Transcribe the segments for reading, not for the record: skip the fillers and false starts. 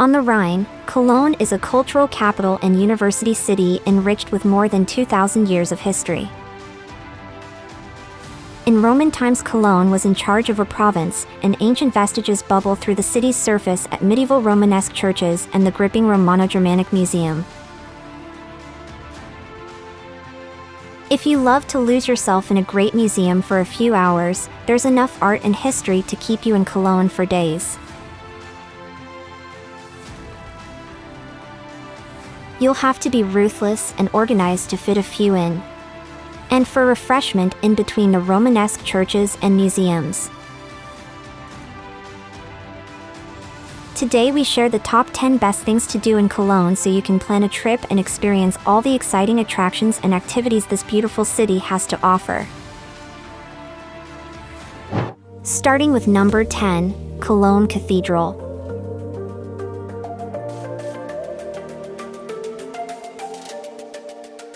On the Rhine, Cologne is a cultural capital and university city enriched with more than 2,000 years of history. In Roman times, Cologne was in charge of a province, and ancient vestiges bubble through the city's surface at medieval Romanesque churches and the gripping Romano-Germanic Museum. If you love to lose yourself in a great museum for a few hours, there's enough art and history to keep you in Cologne for days. You'll have to be ruthless and organized to fit a few in. And for refreshment in between the Romanesque churches and museums. Today we share the top 10 best things to do in Cologne so you can plan a trip and experience all the exciting attractions and activities this beautiful city has to offer. Starting with number 10, Cologne Cathedral.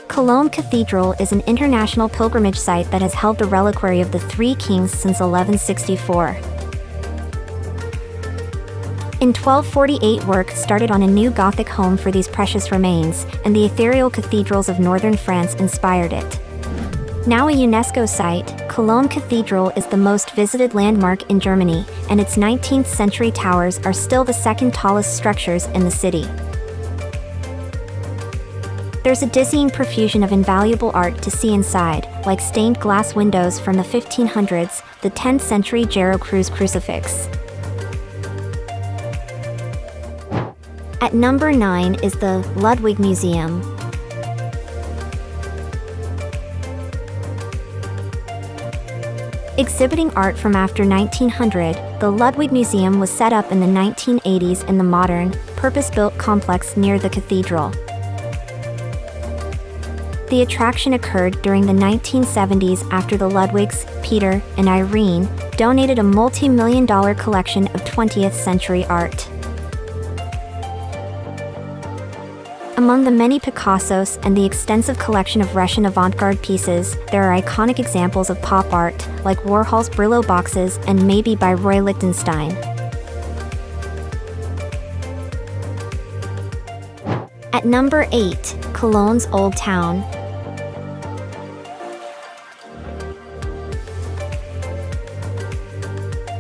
Cologne Cathedral is an international pilgrimage site that has held the reliquary of the Three Kings since 1164. In 1248, work started on a new Gothic home for these precious remains, and the ethereal cathedrals of northern France inspired it. Now a UNESCO site, Cologne Cathedral is the most visited landmark in Germany, and its 19th century towers are still the second tallest structures in the city. There's a dizzying profusion of invaluable art to see inside, like stained glass windows from the 1500s, the 10th century Jarrow Cruz crucifix. At number 9 is the Ludwig Museum. Exhibiting art from after 1900, the Ludwig Museum was set up in the 1980s in the modern, purpose-built complex near the cathedral. The attraction occurred during the 1970s after the Ludwigs, Peter and Irene, donated a multi-million-dollar collection of 20th century art. Among the many Picassos and the extensive collection of Russian avant-garde pieces, there are iconic examples of pop art, like Warhol's Brillo boxes and Maybe by Roy Lichtenstein. At number 8, Cologne's Old Town.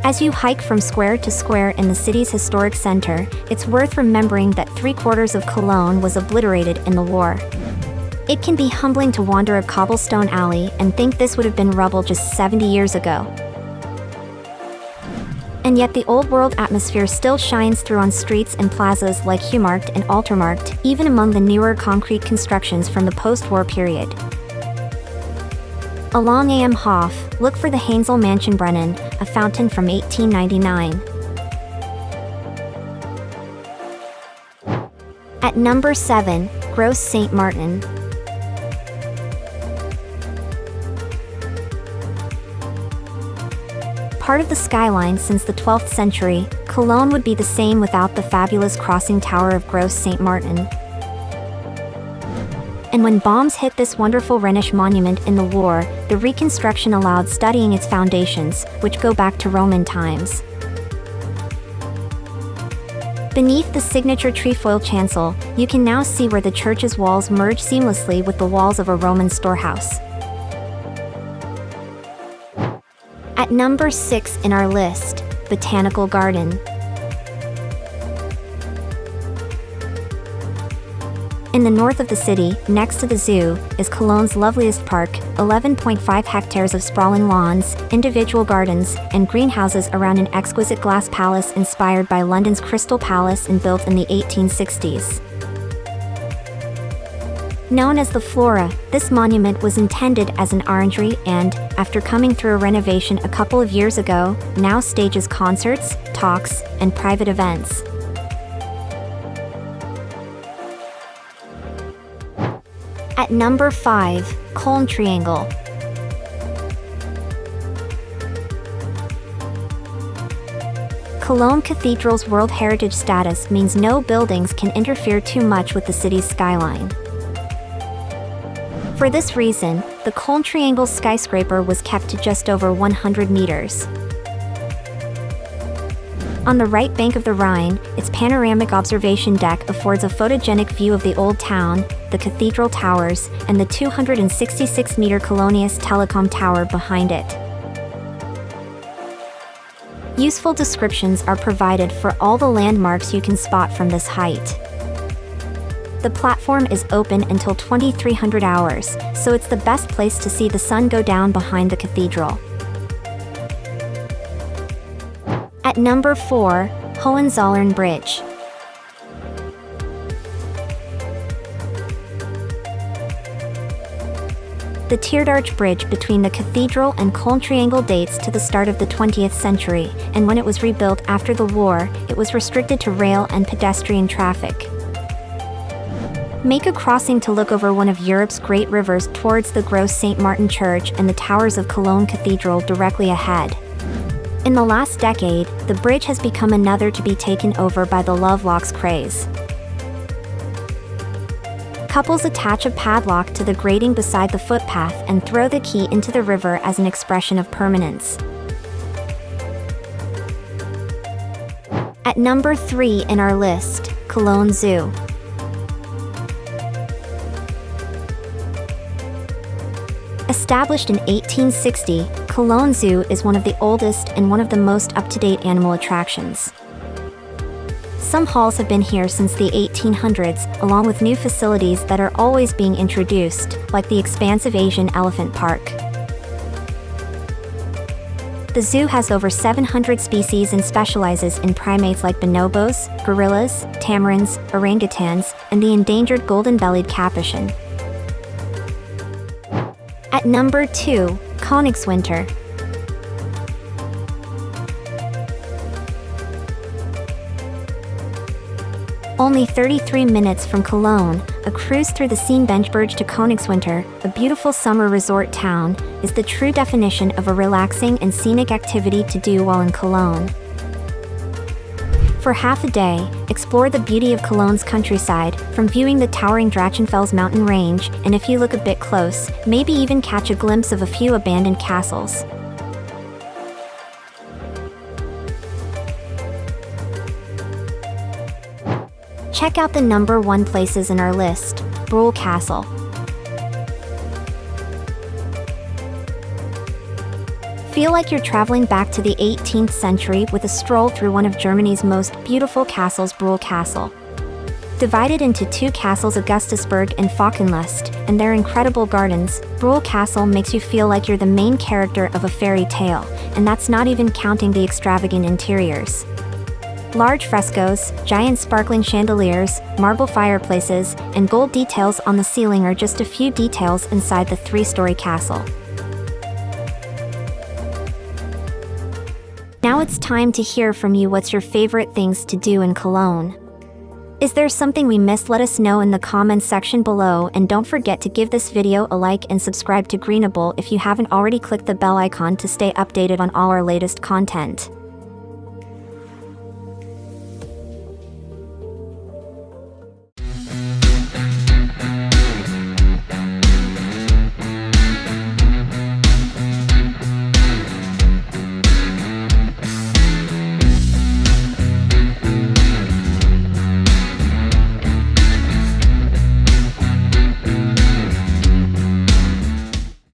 As you hike from square to square in the city's historic center, it's worth remembering that 3/4 of Cologne was obliterated in the war. It can be humbling to wander a cobblestone alley and think this would have been rubble just 70 years ago. And yet the old-world atmosphere still shines through on streets and plazas like Heumarkt and Altermarkt, even among the newer concrete constructions from the post-war period. Along Am Hof, look for the Hohenzollern a fountain from 1899. At number 7, Gross St. Martin. Part of the skyline since the 12th century, Cologne would be the same without the fabulous crossing tower of Gross St. Martin. And when bombs hit this wonderful Rhenish monument in the war, the reconstruction allowed studying its foundations, which go back to Roman times. Beneath the signature trefoil chancel, you can now see where the church's walls merge seamlessly with the walls of a Roman storehouse. At number 6 in our list, Botanical Garden. In the north of the city, next to the zoo, is Cologne's loveliest park, 11.5 hectares of sprawling lawns, individual gardens, and greenhouses around an exquisite glass palace inspired by London's Crystal Palace and built in the 1860s. Known as the Flora, this monument was intended as an orangery and, after coming through a renovation a couple of years ago, now stages concerts, talks, and private events. At number 5, KölnTriangle. Cologne Cathedral's World Heritage status means no buildings can interfere too much with the city's skyline. For this reason, the KölnTriangle skyscraper was kept to just over 100 meters. On the right bank of the Rhine, its panoramic observation deck affords a photogenic view of the Old Town, the cathedral towers, and the 266-meter Colonius Telecom Tower behind it. Useful descriptions are provided for all the landmarks you can spot from this height. The platform is open until 2300 hours, so it's the best place to see the sun go down behind the cathedral. At number 4, Hohenzollern Bridge. The tiered arch bridge between the cathedral and KölnTriangle dates to the start of the 20th century, and when it was rebuilt after the war, it was restricted to rail and pedestrian traffic. Make a crossing to look over one of Europe's great rivers towards the Gross St. Martin Church and the towers of Cologne Cathedral directly ahead. In the last decade, the bridge has become another to be taken over by the Lovelocks craze. Couples attach a padlock to the grating beside the footpath and throw the key into the river as an expression of permanence. At number 3 in our list, Cologne Zoo. Established in 1860, Cologne Zoo is one of the oldest and one of the most up-to-date animal attractions. Some halls have been here since the 1800s, along with new facilities that are always being introduced, like the expansive Asian Elephant Park. The zoo has over 700 species and specializes in primates like bonobos, gorillas, tamarins, orangutans, and the endangered golden-bellied capuchin. At number 2, Königswinter. Only 33 minutes from Cologne, a cruise through the Seenbenchbridge to Königswinter, a beautiful summer resort town, is the true definition of a relaxing and scenic activity to do while in Cologne. For half a day, explore the beauty of Cologne's countryside, from viewing the towering Drachenfels mountain range, and if you look a bit close, maybe even catch a glimpse of a few abandoned castles. Check out the number 1 places in our list, Brühl Castle. Feel like you're traveling back to the 18th century with a stroll through one of Germany's most beautiful castles, Brühl Castle. Divided into 2 castles, Augustusburg and Falkenlust, and their incredible gardens, Brühl Castle makes you feel like you're the main character of a fairy tale, and that's not even counting the extravagant interiors. Large frescoes, giant sparkling chandeliers, marble fireplaces, and gold details on the ceiling are just a few details inside the 3-story castle. Now it's time to hear from you. What's your favorite things to do in Cologne? Is there something we missed? Let us know in the comments section below, and don't forget to give this video a like and subscribe to KoelnTriangle if you haven't already. Click the bell icon to stay updated on all our latest content.